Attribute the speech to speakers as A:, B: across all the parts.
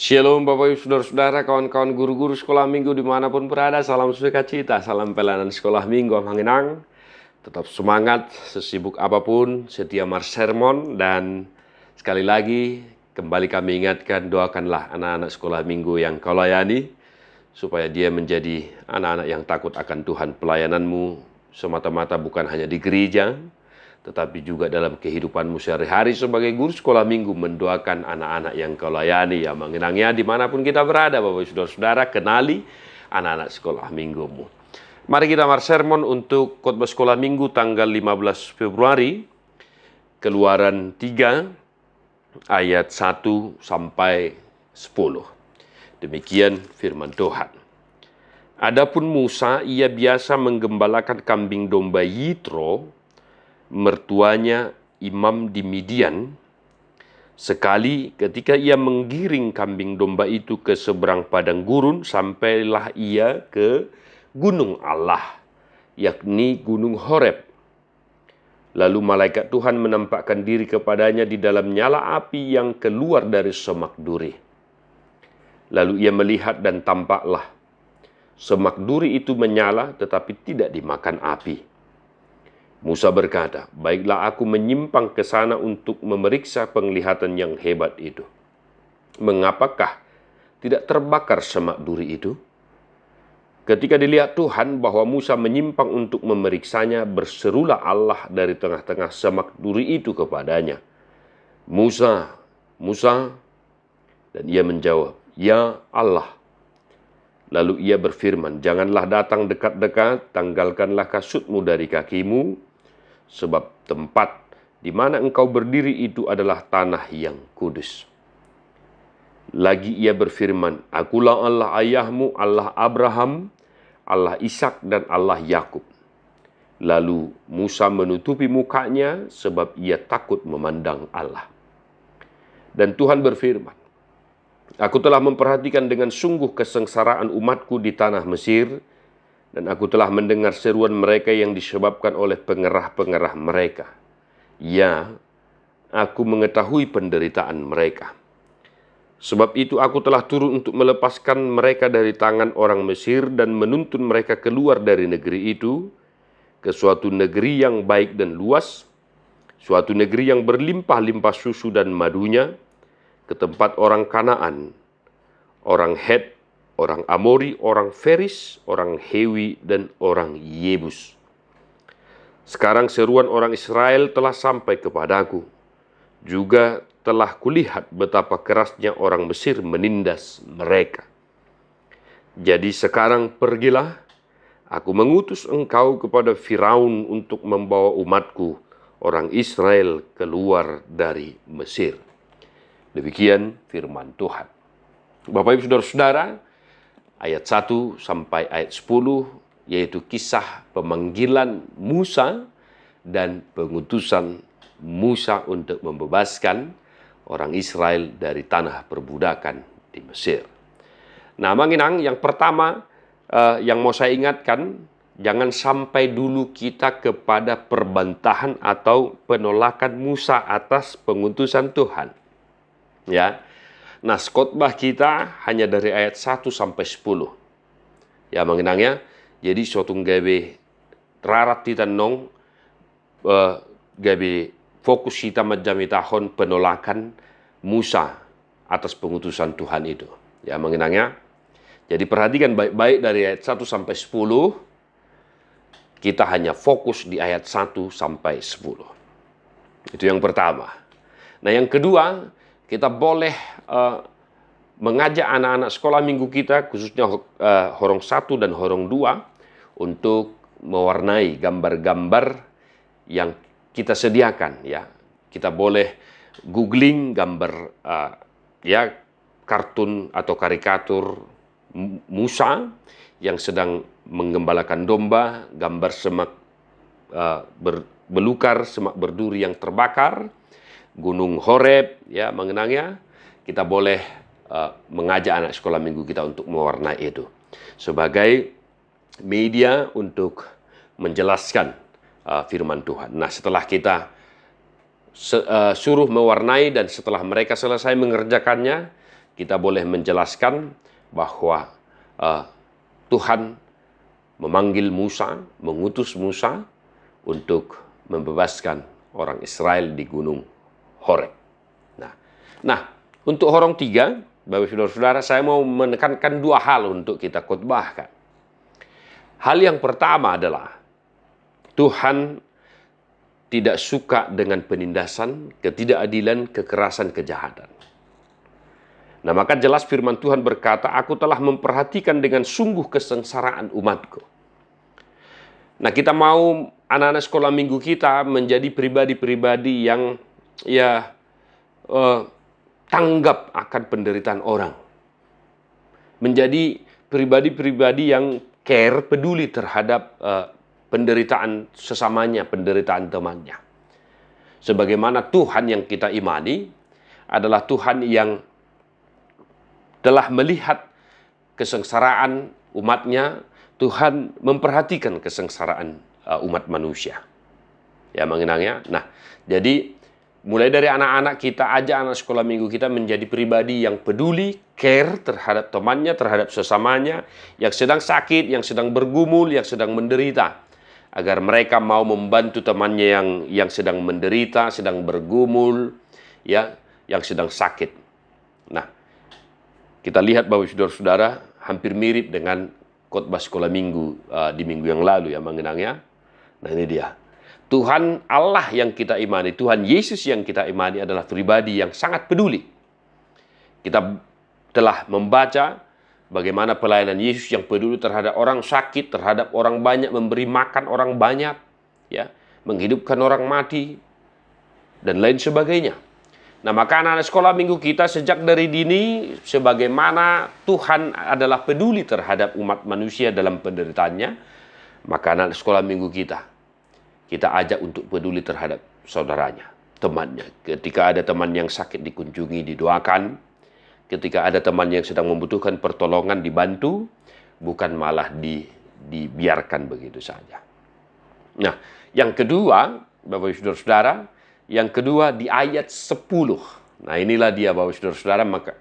A: Shalom Bapak Ibu Saudara-saudara, kawan-kawan guru-guru sekolah minggu dimanapun berada. Salam sukacita, salam pelayanan sekolah minggu Manginang. Tetap semangat, sesibuk apapun, setia sermon. Dan sekali lagi kembali kami ingatkan, doakanlah anak-anak sekolah minggu yang kau layani, supaya dia menjadi anak-anak yang takut akan Tuhan. Pelayananmu semata-mata bukan hanya di gereja, tetapi juga dalam kehidupanmu sehari-hari sebagai guru sekolah minggu, mendoakan anak-anak yang kau layani, ya mengenangnya dimanapun kita berada. Bapak Ibu Saudara-saudara, kenali anak-anak sekolah minggumu. Mari kita sermon untuk khotbah sekolah minggu tanggal 15 Februari, Keluaran 3 ayat 1 sampai 10. Demikian firman Tuhan. Adapun Musa, ia biasa menggembalakan kambing domba Yitro, mertuanya imam di Midian. Sekali ketika ia menggiring kambing domba itu ke seberang padang gurun, sampailah ia ke gunung Allah, yakni gunung Horeb. Lalu malaikat Tuhan menampakkan diri kepadanya di dalam nyala api yang keluar dari semak duri. Lalu ia melihat dan tampaklah semak duri itu menyala tetapi tidak dimakan api. Musa berkata, baiklah aku menyimpang ke sana untuk memeriksa penglihatan yang hebat itu. Mengapakah tidak terbakar semak duri itu? Ketika dilihat Tuhan bahwa Musa menyimpang untuk memeriksanya, berserulah Allah dari tengah-tengah semak duri itu kepadanya, Musa, Musa. Dan ia menjawab, ya Allah. Lalu ia berfirman, janganlah datang dekat-dekat, tanggalkanlah kasutmu dari kakimu, sebab tempat di mana engkau berdiri itu adalah tanah yang kudus. Lagi ia berfirman, akulah Allah ayahmu, Allah Abraham, Allah Ishak dan Allah Yakub. Lalu Musa menutupi mukanya sebab ia takut memandang Allah. Dan Tuhan berfirman, aku telah memperhatikan dengan sungguh kesengsaraan umatku di tanah Mesir, dan aku telah mendengar seruan mereka yang disebabkan oleh pengerah-pengerah mereka. Ya, aku mengetahui penderitaan mereka. Sebab itu aku telah turun untuk melepaskan mereka dari tangan orang Mesir dan menuntun mereka keluar dari negeri itu ke suatu negeri yang baik dan luas, suatu negeri yang berlimpah-limpah susu dan madunya, ke tempat orang Kanaan, orang Het, orang Amori, orang Feris, orang Hewi, dan orang Yebus. Sekarang seruan orang Israel telah sampai kepadaku. Juga telah kulihat betapa kerasnya orang Mesir menindas mereka. Jadi sekarang pergilah, aku mengutus engkau kepada Firaun untuk membawa umatku, orang Israel, keluar dari Mesir. Demikian firman Tuhan. Bapak Ibu Saudara-saudara, ayat 1 sampai ayat 10, yaitu kisah pemanggilan Musa dan pengutusan Musa untuk membebaskan orang Israel dari tanah perbudakan di Mesir. Nah, Manginang, yang pertama yang mau saya ingatkan, jangan sampai dulu kita kepada perbantahan atau penolakan Musa atas pengutusan Tuhan. Ya. Nah, khotbah kita hanya dari ayat 1 sampai 10. Ya, mengenangnya. Jadi suatu gawe rarat kita nong gawe fokus kita menjami tahun penolakan Musa atas pengutusan Tuhan itu. Ya, mengenangnya. Jadi perhatikan baik-baik dari ayat 1 sampai 10. Kita hanya fokus di ayat 1 sampai 10. Itu yang pertama. Nah, yang kedua, kita boleh mengajak anak-anak sekolah minggu kita, khususnya Horong 1 dan Horong 2, untuk mewarnai gambar-gambar yang kita sediakan. Ya, kita boleh googling gambar kartun atau karikatur Musa yang sedang menggembalakan domba, gambar semak belukar, semak berduri yang terbakar, Gunung Horeb, ya, mengenangnya. Kita boleh mengajak anak sekolah minggu kita untuk mewarnai itu sebagai media untuk menjelaskan firman Tuhan. Nah, setelah kita suruh mewarnai dan setelah mereka selesai mengerjakannya, kita boleh menjelaskan bahwa Tuhan memanggil Musa, mengutus Musa untuk membebaskan orang Israel di Gunung Horeb. Nah, untuk Horong 3, Bapak Saudara-saudara, saya mau menekankan dua hal untuk kita khotbahkan. Hal yang pertama adalah Tuhan tidak suka dengan penindasan, ketidakadilan, kekerasan, kejahatan. Nah, maka jelas firman Tuhan berkata, aku telah memperhatikan dengan sungguh kesengsaraan umatku. Nah, kita mau anak-anak sekolah minggu kita menjadi pribadi-pribadi yang tanggap akan penderitaan orang. Menjadi pribadi-pribadi yang care, peduli terhadap penderitaan sesamanya, penderitaan temannya. Sebagaimana Tuhan yang kita imani adalah Tuhan yang telah melihat kesengsaraan umatnya, Tuhan memperhatikan kesengsaraan umat manusia. Ya, mengenangnya. Nah, jadi mulai dari anak-anak kita aja, anak sekolah minggu kita menjadi pribadi yang peduli, care terhadap temannya, terhadap sesamanya, yang sedang sakit, yang sedang bergumul, yang sedang menderita. Agar mereka mau membantu temannya yang sedang menderita, sedang bergumul, ya, yang sedang sakit. Nah, kita lihat bahwa saudara-saudara hampir mirip dengan khotbah sekolah minggu di minggu yang lalu, ya, mengenangnya. Nah, ini dia. Tuhan Allah yang kita imani, Tuhan Yesus yang kita imani adalah pribadi yang sangat peduli. Kita telah membaca bagaimana pelayanan Yesus yang peduli terhadap orang sakit, terhadap orang banyak, memberi makan orang banyak, ya, menghidupkan orang mati, dan lain sebagainya. Nah, maka anak-anak sekolah minggu kita sejak dari dini, sebagaimana Tuhan adalah peduli terhadap umat manusia dalam penderitaannya, maka anak sekolah minggu kita ajak untuk peduli terhadap saudaranya, temannya. Ketika ada teman yang sakit, dikunjungi, didoakan. Ketika ada teman yang sedang membutuhkan pertolongan, dibantu, bukan malah dibiarkan begitu saja. Nah, yang kedua, Bapak Ibu Saudara-saudara, yang kedua di ayat 10. Nah, inilah dia Bapak Ibu Saudara-saudara, maka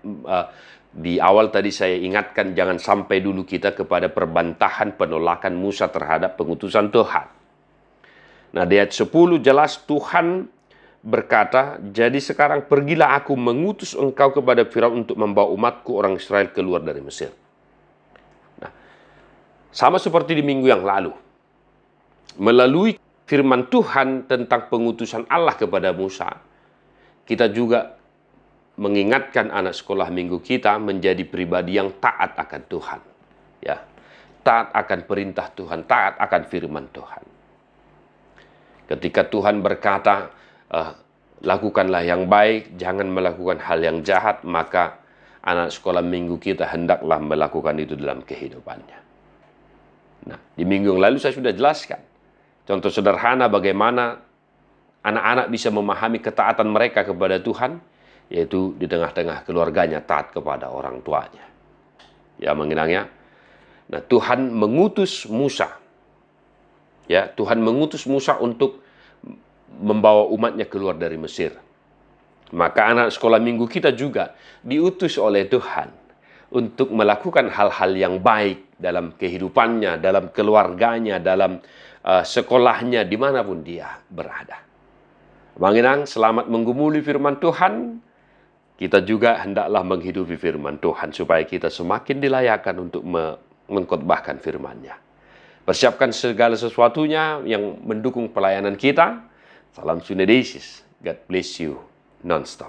A: di awal tadi saya ingatkan jangan sampai dulu kita kepada perbantahan penolakan Musa terhadap pengutusan Tuhan. Nah, di ayat 10 jelas Tuhan berkata, jadi sekarang pergilah aku mengutus engkau kepada Firaun untuk membawa umatku orang Israel keluar dari Mesir. Nah, sama seperti di minggu yang lalu. Melalui firman Tuhan tentang pengutusan Allah kepada Musa, kita juga mengingatkan anak sekolah minggu kita menjadi pribadi yang taat akan Tuhan. Ya, taat akan perintah Tuhan, taat akan firman Tuhan. Ketika Tuhan berkata, lakukanlah yang baik, jangan melakukan hal yang jahat, maka anak sekolah minggu kita hendaklah melakukan itu dalam kehidupannya. Nah, di minggu yang lalu saya sudah jelaskan contoh sederhana bagaimana anak-anak bisa memahami ketaatan mereka kepada Tuhan, yaitu di tengah-tengah keluarganya taat kepada orang tuanya. Ya, mengenangnya. Nah, Tuhan mengutus Musa. Ya, Tuhan mengutus Musa untuk membawa umatnya keluar dari Mesir. Maka anak sekolah minggu kita juga diutus oleh Tuhan untuk melakukan hal-hal yang baik dalam kehidupannya, dalam keluarganya, dalam sekolahnya, dimanapun dia berada. Mengenang, selamat menggumuli firman Tuhan, kita juga hendaklah menghidupi firman Tuhan supaya kita semakin dilayakkan untuk mengkhotbahkan firman-Nya. Persiapkan segala sesuatunya yang mendukung pelayanan kita. Salam Sunedesis. God bless you non-stop.